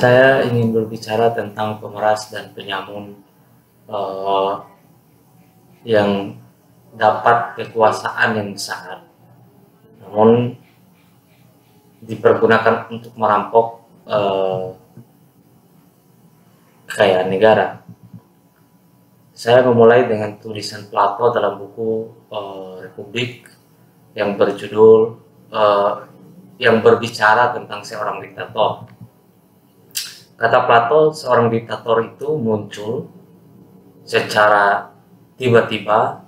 Saya ingin berbicara tentang pemeras dan penyamun eh, yang dapat kekuasaan yang besar, namun dipergunakan untuk merampok kekayaan negara. Saya memulai dengan tulisan Plato dalam buku Republik yang berjudul yang berbicara tentang seorang diktator. Kata Plato, seorang diktator itu muncul secara tiba-tiba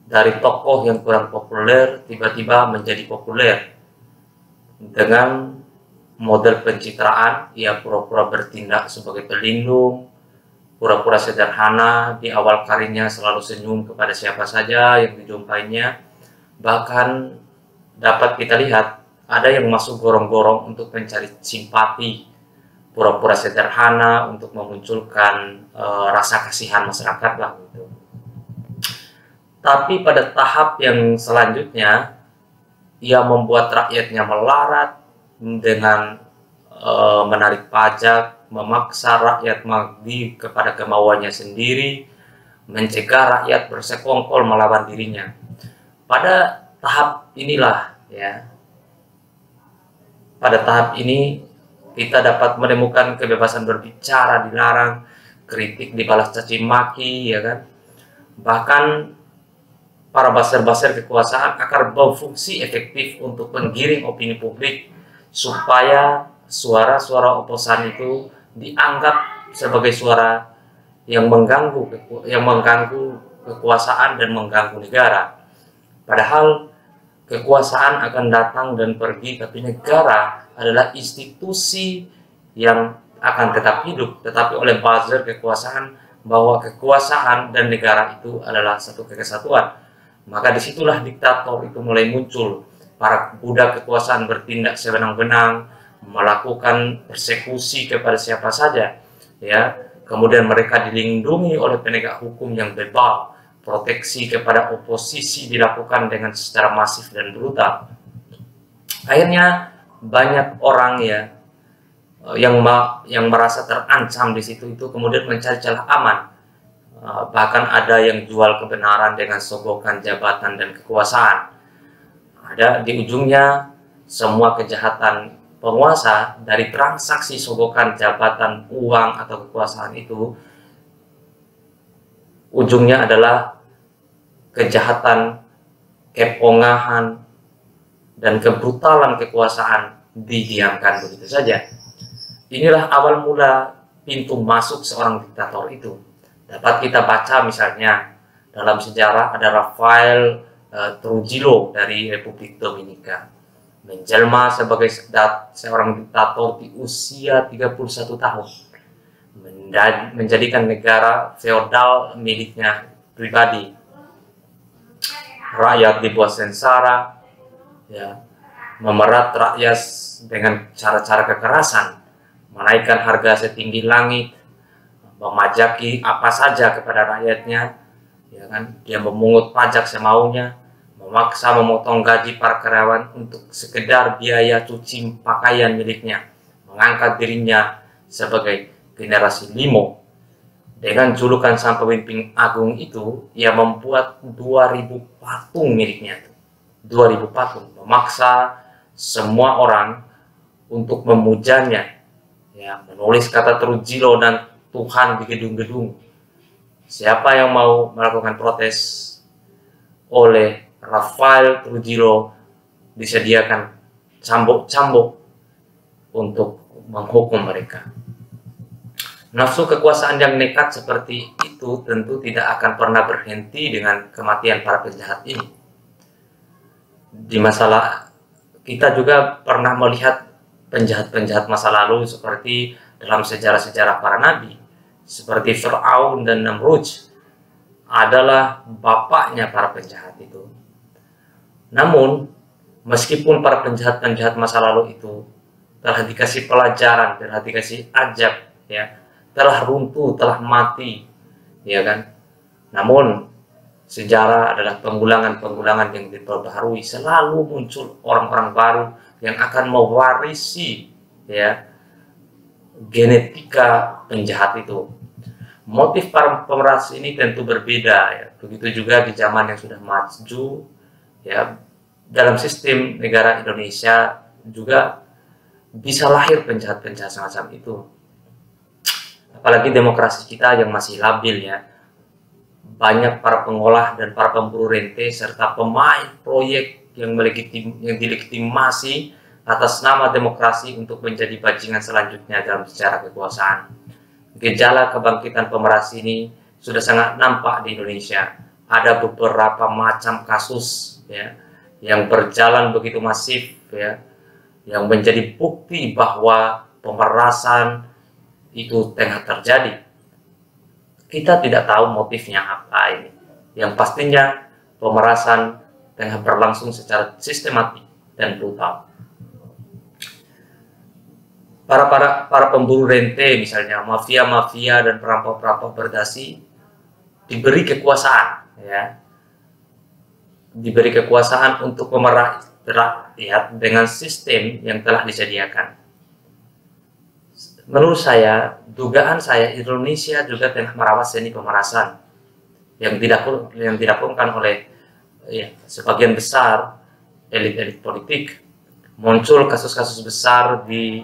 dari tokoh yang kurang populer tiba-tiba menjadi populer dengan model pencitraan. Ia pura-pura bertindak sebagai pelindung, pura-pura sederhana, di awal karirnya selalu senyum kepada siapa saja yang dijumpainya. Bahkan dapat kita lihat ada yang masuk gorong-gorong untuk mencari simpati, pura-pura sederhana untuk memunculkan rasa kasihan masyarakat lah gitu. Tapi pada tahap yang selanjutnya, ia membuat rakyatnya melarat dengan menarik pajak, memaksa rakyat mengabdi kepada kemauannya sendiri, mencegah rakyat bersekongkol melawan dirinya. Pada tahap inilah ya, pada tahap ini kita dapat menemukan kebebasan berbicara dilarang, kritik dibalas caci maki, ya kan? Bahkan para buzzer-buzzer kekuasaan akan berfungsi efektif untuk menggiring opini publik supaya suara-suara oposan itu dianggap sebagai suara yang mengganggu kekuasaan dan mengganggu negara. Padahal kekuasaan akan datang dan pergi, tapi negara adalah institusi yang akan tetap hidup. Tetapi oleh buzzer kekuasaan bahwa kekuasaan dan negara itu adalah satu kesatuan, maka disitulah diktator itu mulai muncul. Para budak kekuasaan bertindak sewenang-wenang, melakukan persekusi kepada siapa saja, ya. Kemudian mereka dilindungi oleh penegak hukum yang bebal. Proteksi kepada oposisi dilakukan dengan secara masif dan brutal. Akhirnya banyak orang ya yang merasa terancam di situ itu kemudian mencari celah aman. Bahkan ada yang jual kebenaran dengan sogokan jabatan dan kekuasaan. Ada di ujungnya semua kejahatan penguasa dari transaksi sogokan jabatan, uang atau kekuasaan itu, ujungnya adalah kejahatan, kepongahan, dan kebrutalan kekuasaan didiamkan begitu saja. Inilah awal mula pintu masuk seorang diktator itu. Dapat kita baca misalnya dalam sejarah ada Rafael Trujillo dari Republik Dominika. Menjelma sebagai seorang diktator di usia 31 tahun. Menjadikan negara feodal miliknya pribadi. Rakyat dibuat sengsara, ya, memerat rakyat dengan cara-cara kekerasan, menaikkan harga setinggi langit, memajaki apa saja kepada rakyatnya, ya kan? Dia memungut pajak semaunya, memaksa memotong gaji para karyawan untuk sekedar biaya cuci pakaian miliknya, mengangkat dirinya sebagai generasi limo. Dengan julukan sang pemimpin agung itu, ia membuat 2000 patung miliknya. 2000 patung, memaksa semua orang untuk memujanya, ya, menulis kata Trujillo dan Tuhan di gedung-gedung. Siapa yang mau melakukan protes, oleh Rafael Trujillo disediakan cambuk-cambuk untuk menghukum mereka. Nafsu kekuasaan yang nekat seperti itu tentu tidak akan pernah berhenti dengan kematian para penjahat ini. Di masalah kita juga pernah melihat penjahat-penjahat masa lalu seperti dalam sejarah-sejarah para nabi, seperti Fir'aun dan Namrud adalah bapaknya para penjahat itu. Namun, meskipun para penjahat-penjahat masa lalu itu telah dikasih pelajaran, telah dikasih ajab, ya, telah runtuh, telah mati, ya kan? Namun sejarah adalah pengulangan-pengulangan yang diperbaharui. Selalu muncul orang-orang baru yang akan mewarisi, ya, genetika penjahat itu. Motif para pemeras ini tentu berbeda ya. Begitu juga di zaman yang sudah maju ya, dalam sistem negara Indonesia juga bisa lahir penjahat-penjahat semacam itu. Apalagi demokrasi kita yang masih labil ya. Banyak para pengolah dan para pemburu rente serta pemain proyek yang dilegitimasi atas nama demokrasi untuk menjadi bajingan selanjutnya dalam sejarah kekuasaan. Gejala kebangkitan pemeras ini sudah sangat nampak di Indonesia. Ada beberapa macam kasus ya yang berjalan begitu masif ya, yang menjadi bukti bahwa pemerasan itu tengah terjadi. Kita tidak tahu motifnya apa ini. Yang pastinya pemerasan tengah berlangsung secara sistematik dan brutal. Para pemburu rente misalnya, mafia-mafia dan perampok-perampok berdasi diberi kekuasaan ya. Diberi kekuasaan untuk memerah rakyat dengan sistem yang telah disediakan. Menurut saya, dugaan saya Indonesia juga tengah merawat seni pemerasan yang dilakukan oleh ya, sebagian besar elit-elit politik. Muncul kasus-kasus besar di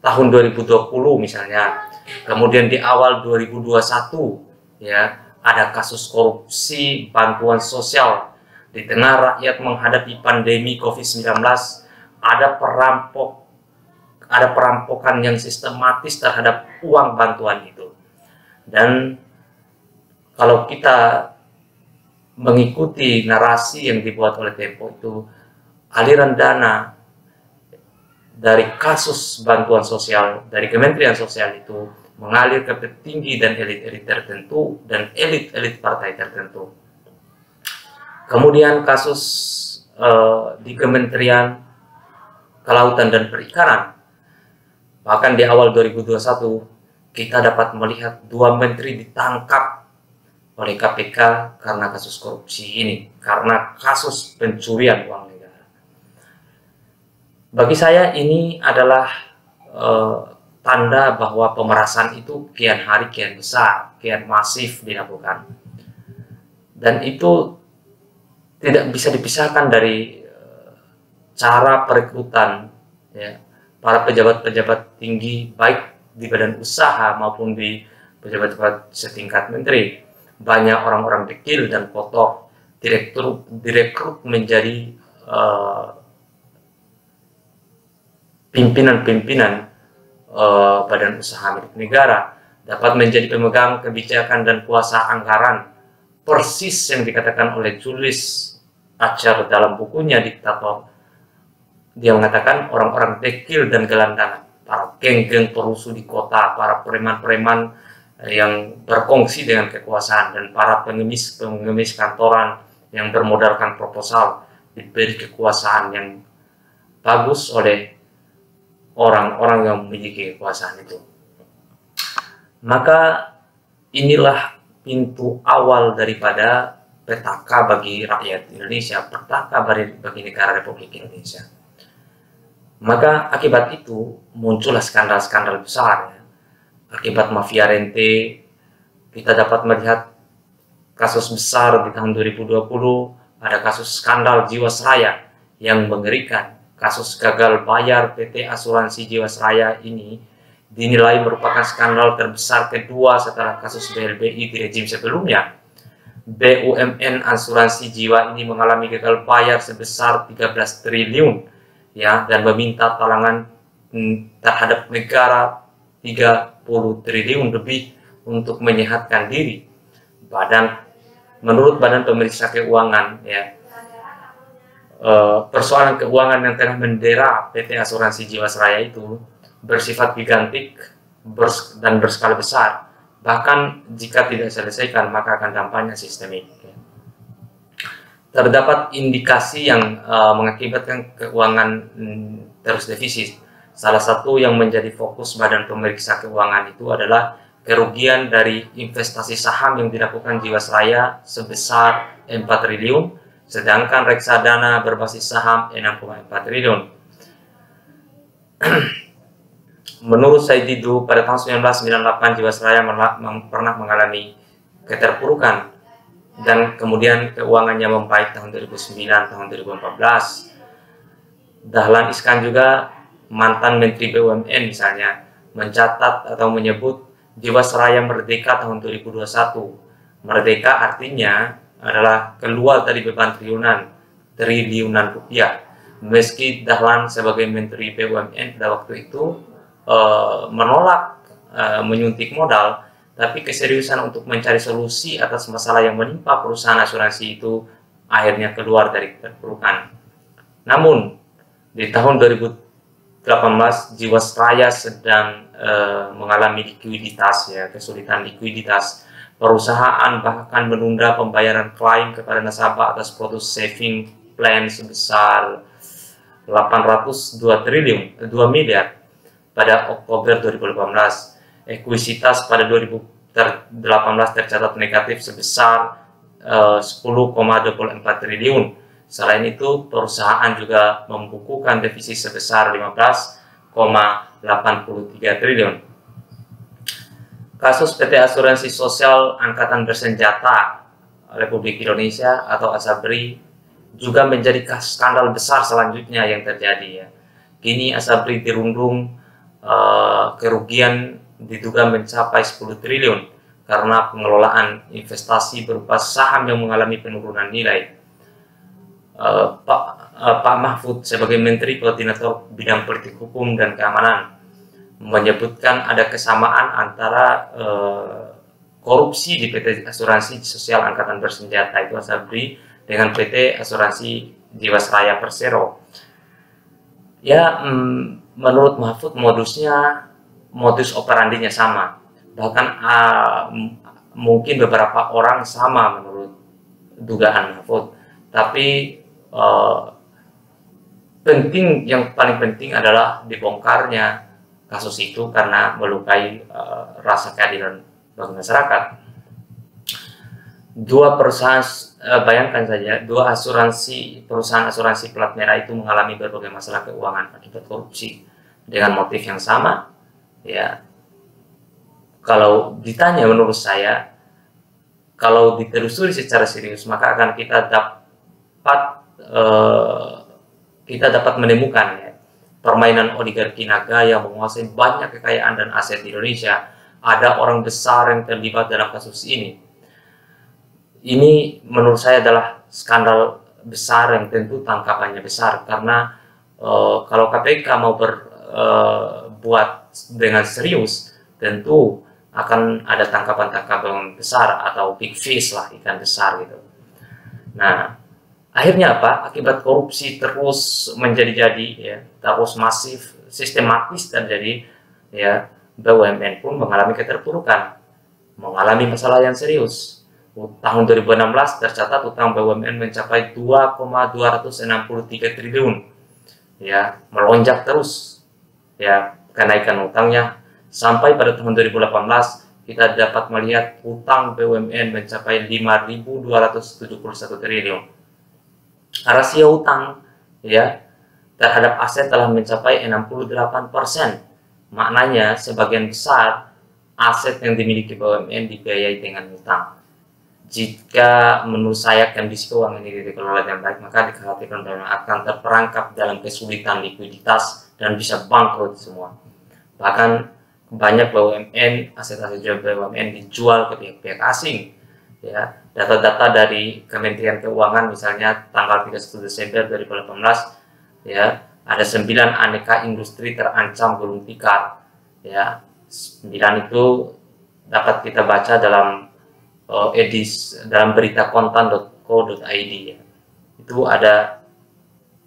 tahun 2020 misalnya, kemudian di awal 2021 ya, ada kasus korupsi bantuan sosial di tengah rakyat menghadapi pandemi COVID-19. Ada perampokan yang sistematis terhadap uang bantuan itu. Dan kalau kita mengikuti narasi yang dibuat oleh Tempo itu, aliran dana dari kasus bantuan sosial dari Kementerian Sosial itu mengalir ke petinggi dan elit-elit tertentu dan elit-elit partai tertentu. Kemudian kasus di Kementerian Kelautan dan Perikanan, bahkan di awal 2021 kita dapat melihat 2 menteri ditangkap oleh KPK karena kasus korupsi ini, karena kasus pencurian uang negara. Bagi saya ini adalah tanda bahwa pemerasan itu kian hari kian besar, kian masif dilakukan. Dan itu tidak bisa dipisahkan dari cara perekrutan ya, para pejabat-pejabat tinggi baik di badan usaha maupun di pejabat-pejabat setingkat menteri. Banyak orang-orang dekil dan kotor direkrut menjadi pimpinan-pimpinan badan usaha milik negara, dapat menjadi pemegang kebijakan dan kuasa anggaran, persis yang dikatakan oleh Julius Acer dalam bukunya Diktator. Dia mengatakan orang-orang dekil dan gelandangan, para geng-geng perusuh di kota, para preman-preman yang berkongsi dengan kekuasaan, dan para pengemis kantoran yang bermodalkan proposal diberi kekuasaan yang bagus oleh orang-orang yang memiliki kekuasaan itu. Maka inilah pintu awal daripada petaka bagi rakyat Indonesia, petaka bagi negara Republik Indonesia. Maka akibat itu muncullah skandal-skandal besar ya. Akibat mafia rente, kita dapat melihat kasus besar di tahun 2020, ada kasus skandal Jiwasraya yang mengerikan. Kasus gagal bayar PT Asuransi Jiwasraya ini dinilai merupakan skandal terbesar kedua setelah kasus BLBI di rejim sebelumnya. BUMN Asuransi Jiwa ini mengalami gagal bayar sebesar 13 triliun ya, dan meminta talangan terhadap negara 30 triliun lebih untuk menyehatkan diri. Menurut Badan Pemeriksa Keuangan ya, persoalan keuangan yang tengah mendera PT Asuransi Jiwasraya itu bersifat gigantik dan berskala besar. Bahkan jika tidak diselesaikan maka akan dampaknya sistemik. Terdapat indikasi yang mengakibatkan keuangan terus defisit. Salah satu yang menjadi fokus Badan Pemeriksa Keuangan itu adalah kerugian dari investasi saham yang dilakukan Jiwasraya sebesar 4 triliun, sedangkan reksadana berbasis saham 6,4 triliun. Menurut Said Didu, pada tahun 1998 Jiwasraya pernah mengalami keterpurukan dan kemudian keuangannya membaik tahun 2009, tahun 2014. Dahlan Iskan juga, mantan Menteri BUMN misalnya, mencatat atau menyebut Jiwasraya merdeka tahun 2021. Merdeka artinya adalah keluar dari beban triliunan rupiah. Meski Dahlan sebagai Menteri BUMN pada waktu itu menolak menyuntik modal, tapi keseriusan untuk mencari solusi atas masalah yang menimpa perusahaan asuransi itu akhirnya keluar dari keterpurukan. Namun di tahun 2018 Jiwasraya sedang mengalami likuiditas, ya, kesulitan likuiditas. Perusahaan bahkan menunda pembayaran klaim kepada nasabah atas produk saving plan sebesar 2 miliar pada Oktober 2018. Ekuisitas pada 2018 tercatat negatif sebesar 10,24 triliun. Selain itu, perusahaan juga membukukan defisit sebesar 15,83 triliun. Kasus PT Asuransi Sosial Angkatan Bersenjata Republik Indonesia atau Asabri juga menjadi skandal besar selanjutnya yang terjadi, ya. Kini Asabri dirundung kerugian diduga mencapai 10 triliun karena pengelolaan investasi berupa saham yang mengalami penurunan nilai. Pak Mahfud sebagai Menteri Koordinator Bidang Politik Hukum dan Keamanan menyebutkan ada kesamaan antara korupsi di PT Asuransi Sosial Angkatan Bersenjata itu Asabri dengan PT Asuransi Jiwasraya Persero. Ya, menurut Mahfud modus operandinya sama, bahkan mungkin beberapa orang sama menurut dugaan Mahfud. Tapi yang paling penting adalah dibongkarnya kasus itu karena melukai rasa keadilan bagi masyarakat. Dua perusahaan, bayangkan saja, perusahaan asuransi plat merah itu mengalami berbagai masalah keuangan akibat korupsi dengan motif yang sama, ya. Kalau ditanya, menurut saya, kalau ditelusuri secara serius, maka akan kita dapat menemukan, ya, permainan oligarki naga yang menguasai banyak kekayaan dan aset di Indonesia. Ada orang besar yang terlibat dalam kasus ini. Ini menurut saya adalah skandal besar yang tentu tangkapannya besar, karena kalau KPK mau berbuat dengan serius, tentu akan ada tangkapan-tangkapan besar atau big fish lah, ikan besar gitu. Nah, akhirnya apa? Akibat korupsi terus menjadi-jadi, ya, terus masif, sistematis terjadi, ya, BUMN pun mengalami keterpurukan, mengalami masalah yang serius. Tahun 2016 tercatat utang BUMN mencapai 2,263 triliun, ya, melonjak terus, ya, kenaikan utangnya. Sampai pada tahun 2018 kita dapat melihat utang BUMN mencapai 5.271 triliun. Rasio utang, ya, terhadap aset telah mencapai 68%. Maknanya sebagian besar aset yang dimiliki BUMN dibiayai dengan utang. Jika menurut saya kondisi keuangan ini dikelola dengan baik, maka dikhawatirkan BUMN akan terperangkap dalam kesulitan likuiditas dan bisa bangkrut semua. Bahkan banyak BUMN, aset-aset BUMN dijual ke pihak-pihak asing, ya. Data-data dari Kementerian Keuangan misalnya tanggal 31 Desember 2018, ya, ada 9 aneka industri terancam gulung tikar, ya. 9 itu dapat kita baca dalam dalam berita kontan.co.id, ya. Itu ada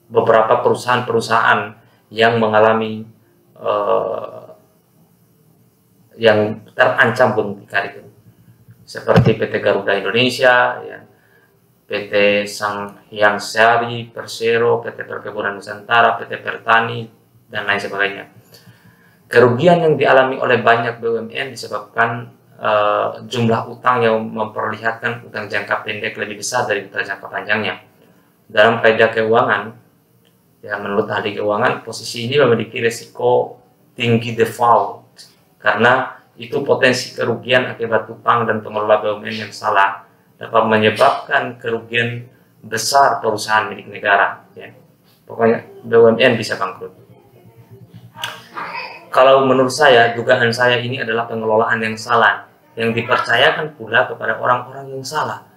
beberapa perusahaan-perusahaan yang mengalami yang terancam gulung tikar itu, seperti PT Garuda Indonesia, ya, PT Sanghyang Sari, Persero, PT Perkebunan Nusantara, PT Pertani, dan lain sebagainya. Kerugian yang dialami oleh banyak BUMN disebabkan jumlah utang yang memperlihatkan utang jangka pendek lebih besar dari utang jangka panjangnya. Dalam kaidah keuangan, ya, menurut ahli keuangan, posisi ini memiliki risiko tinggi default, karena itu potensi kerugian akibat utang dan pengelola BUMN yang salah dapat menyebabkan kerugian besar perusahaan milik negara. Ya. Pokoknya BUMN bisa bangkrut. Kalau menurut saya, dugaan saya ini adalah pengelolaan yang salah, yang dipercayakan pula kepada orang-orang yang salah.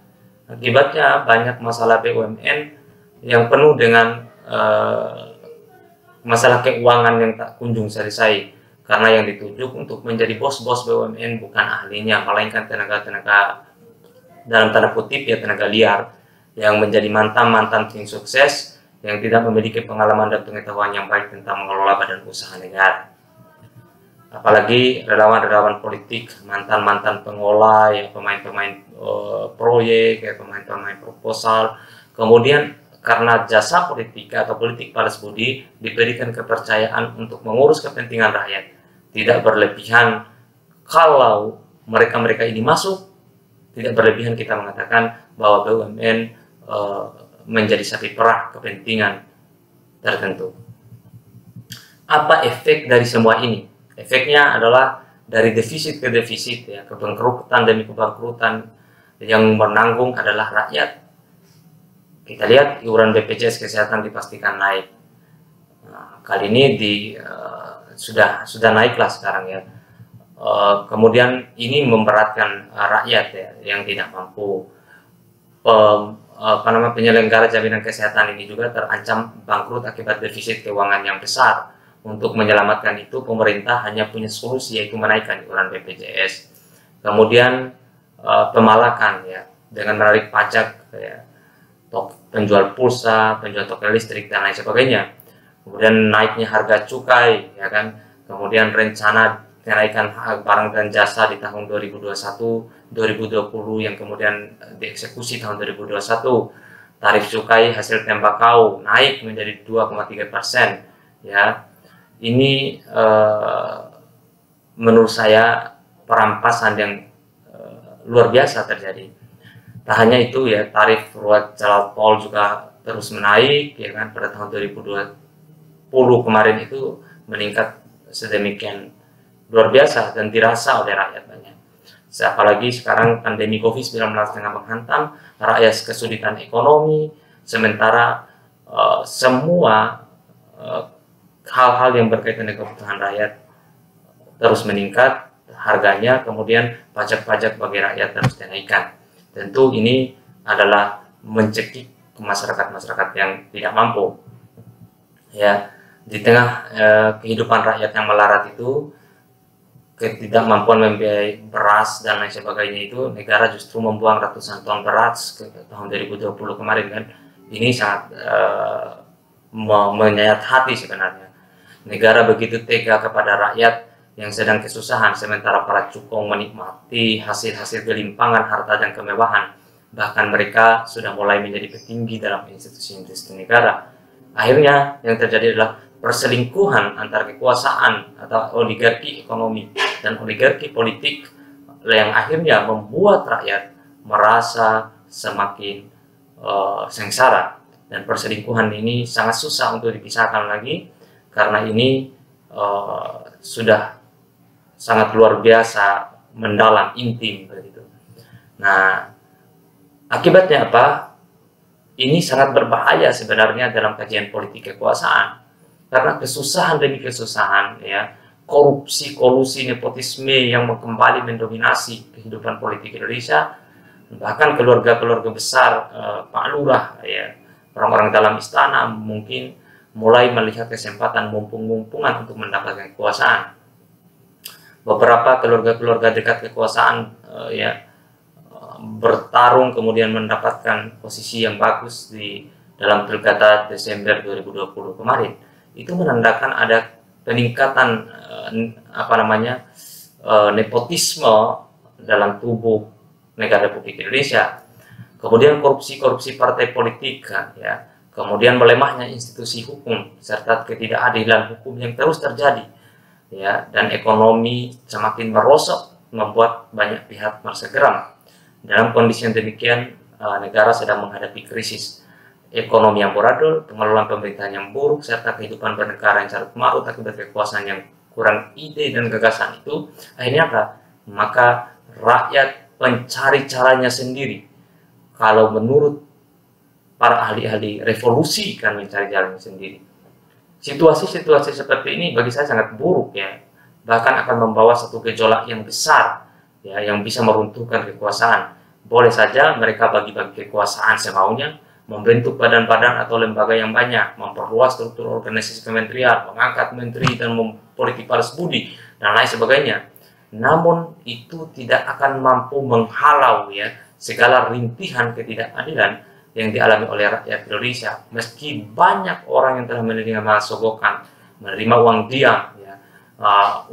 Akibatnya banyak masalah BUMN yang penuh dengan masalah keuangan yang tak kunjung selesai, karena yang ditunjuk untuk menjadi bos-bos BUMN bukan ahlinya, melainkan tenaga-tenaga, dalam tanda kutip ya, tenaga liar, yang menjadi mantan-mantan tim sukses yang tidak memiliki pengalaman dan pengetahuan yang baik tentang mengelola badan usaha negara. Apalagi relawan-relawan politik, mantan-mantan pengolah, ya, pemain-pemain proyek, ya, pemain-pemain proposal, kemudian karena jasa politik atau politik balas budi diberikan kepercayaan untuk mengurus kepentingan rakyat, tidak berlebihan. Kalau mereka-mereka ini masuk, tidak berlebihan kita mengatakan bahwa BUMN menjadi sapi perah kepentingan tertentu. Apa efek dari semua ini? Efeknya adalah dari defisit ke defisit, ya, kebangkrutan demi kebangkrutan, yang menanggung adalah rakyat. Kita lihat iuran BPJS Kesehatan dipastikan naik. Nah, kali ini sudah naiklah sekarang, ya. Kemudian ini memberatkan rakyat, ya, yang tidak mampu. Penyelenggara jaminan kesehatan ini juga terancam bangkrut akibat defisit keuangan yang besar. Untuk menyelamatkan itu, pemerintah hanya punya solusi, yaitu menaikkan iuran BPJS. Kemudian pemalakan, ya, dengan menarik pajak, ya, penjual pulsa, penjual token listrik dan lain sebagainya. Kemudian naiknya harga cukai, ya kan. Kemudian rencana kenaikan barang dan jasa di tahun 2021, 2020 yang kemudian dieksekusi tahun 2021. Tarif cukai hasil tembakau naik menjadi 2,3%, ya. Ini menurut saya perampasan yang luar biasa terjadi. Tak hanya itu, ya, tarif ruas jalan tol juga terus menaik, ya kan. Pada tahun 2020 kemarin itu meningkat sedemikian luar biasa dan dirasa oleh rakyat banyak. Apalagi sekarang pandemi COVID-19 tengah menghantam, rakyat kesulitan ekonomi, sementara semua hal-hal yang berkaitan dengan kebutuhan rakyat terus meningkat harganya, kemudian pajak-pajak bagi rakyat terus dinaikkan. Tentu ini adalah mencekik ke masyarakat-masyarakat yang tidak mampu. Ya, di tengah kehidupan rakyat yang melarat itu, ketidakmampuan membiayai beras dan lain sebagainya itu, negara justru membuang ratusan ton beras ke tahun 2020 kemarin, kan. Ini sangat menyayat hati sebenarnya. Negara begitu tega kepada rakyat yang sedang kesusahan, sementara para cukong menikmati hasil-hasil gelimpangan harta dan kemewahan. Bahkan mereka sudah mulai menjadi petinggi dalam institusi-institusi negara. Akhirnya yang terjadi adalah perselingkuhan antara kekuasaan atau oligarki ekonomi dan oligarki politik, yang akhirnya membuat rakyat merasa semakin sengsara. Dan perselingkuhan ini sangat susah untuk dipisahkan lagi, karena ini sudah sangat luar biasa, mendalam, intim begitu. Nah, akibatnya apa? Ini sangat berbahaya sebenarnya dalam kajian politik kekuasaan, karena kesusahan demi kesusahan, ya, korupsi, kolusi, nepotisme yang kembali mendominasi kehidupan politik Indonesia. Bahkan keluarga-keluarga besar, Pak Lurah, ya, orang-orang dalam istana mungkin mulai melihat kesempatan mumpung-mumpungan untuk mendapatkan kekuasaan. Beberapa keluarga-keluarga dekat kekuasaan, ya, bertarung kemudian mendapatkan posisi yang bagus di dalam pilkada Desember 2020 kemarin. Itu menandakan ada peningkatan nepotisme dalam tubuh negara Republik Indonesia. Kemudian korupsi-korupsi partai politik, kan, ya. Kemudian melemahnya institusi hukum serta ketidakadilan hukum yang terus terjadi, ya, dan ekonomi semakin merosot, membuat banyak pihak merasa geram. Dalam kondisi yang demikian, negara sedang menghadapi krisis ekonomi yang boradul, pengelolaan pemerintahan yang buruk, serta kehidupan bernegara yang carut marut akibat kekuasaan yang berkurang ide dan gagasan itu, akhirnya apa? Maka rakyat mencari caranya sendiri. Kalau menurut para ahli-ahli revolusi kan mencari jalannya sendiri. Situasi-situasi seperti ini bagi saya sangat buruk ya, bahkan akan membawa satu gejolak yang besar ya, yang bisa meruntuhkan kekuasaan. Boleh saja mereka bagi-bagi kekuasaan semaunya, membentuk badan-badan atau lembaga yang banyak, memperluas struktur organisasi kementerian, mengangkat menteri dan politik balas budi dan lain sebagainya. Namun itu tidak akan mampu menghalau ya segala rintihan ketidakadilan yang dialami oleh rakyat Indonesia. Meski banyak orang yang telah menerima sogokan, menerima uang diam ya,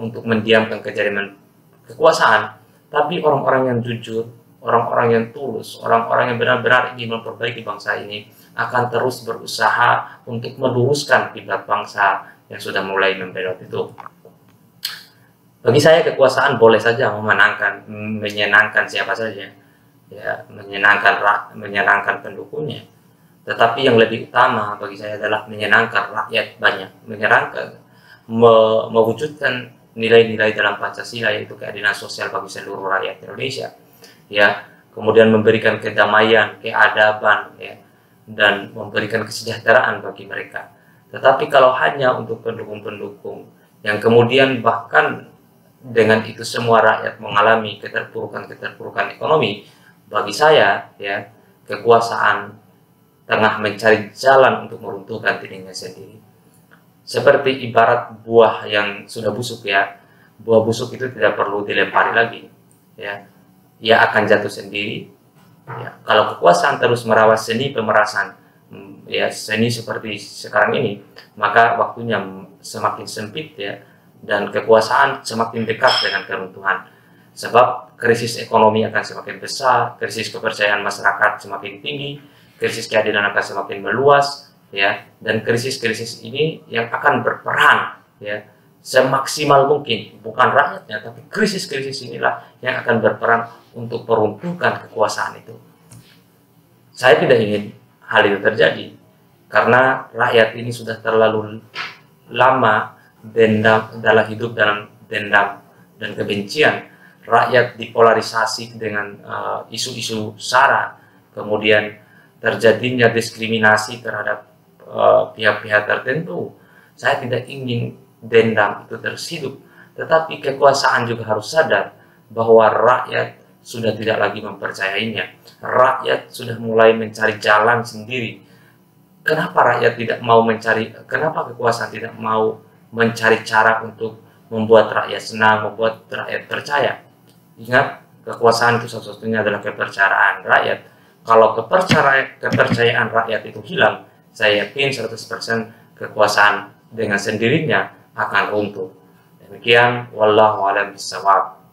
untuk mendiamkan kejadian kekuasaan, tapi orang-orang yang jujur, orang-orang yang tulus, orang-orang yang benar-benar ingin memperbaiki bangsa ini akan terus berusaha untuk meluruskan kiblat bangsa yang sudah mulai membelot itu. Bagi saya kekuasaan boleh saja menyenangkan siapa saja, ya, menyenangkan pendukungnya. Tetapi yang lebih utama bagi saya adalah menyenangkan rakyat banyak, mewujudkan nilai-nilai dalam Pancasila, yaitu keadilan sosial bagi seluruh rakyat Indonesia. Ya, kemudian memberikan kedamaian, keadaban, ya, dan memberikan kesejahteraan bagi mereka. Tetapi kalau hanya untuk pendukung-pendukung yang kemudian bahkan dengan itu semua rakyat mengalami keterpurukan ekonomi, bagi saya ya kekuasaan tengah mencari jalan untuk meruntuhkan dirinya sendiri. Seperti ibarat buah yang sudah busuk ya, buah busuk itu tidak perlu dilempari lagi ya, ia akan jatuh sendiri ya. Kalau kekuasaan terus merawat seni pemerasan ya, seni seperti sekarang ini, maka waktunya semakin sempit ya, dan kekuasaan semakin dekat dengan keruntuhan. Sebab krisis ekonomi akan semakin besar, krisis kepercayaan masyarakat semakin tinggi, krisis keadilan akan semakin meluas ya, dan krisis-krisis ini yang akan berperan ya semaksimal mungkin, bukan rakyatnya, tapi krisis-krisis inilah yang akan berperan untuk meruntuhkan kekuasaan itu. Saya tidak ingin hal itu terjadi, karena rakyat ini sudah terlalu lama hidup dalam dendam dan kebencian. Rakyat dipolarisasi dengan isu-isu SARA, kemudian terjadinya diskriminasi terhadap pihak-pihak tertentu. Saya tidak ingin dendam itu terhidup, tetapi kekuasaan juga harus sadar bahwa rakyat sudah tidak lagi mempercayainya. Rakyat sudah mulai mencari jalan sendiri. Kenapa rakyat tidak mau kenapa kekuasaan tidak mau mencari cara untuk membuat rakyat senang, membuat rakyat percaya? Ingat, kekuasaan itu satu-satunya adalah kepercayaan rakyat. Kalau kepercayaan rakyat itu hilang, saya yakin 100% kekuasaan dengan sendirinya akan runtuh. Demikian, wallahu a'lam bishawab.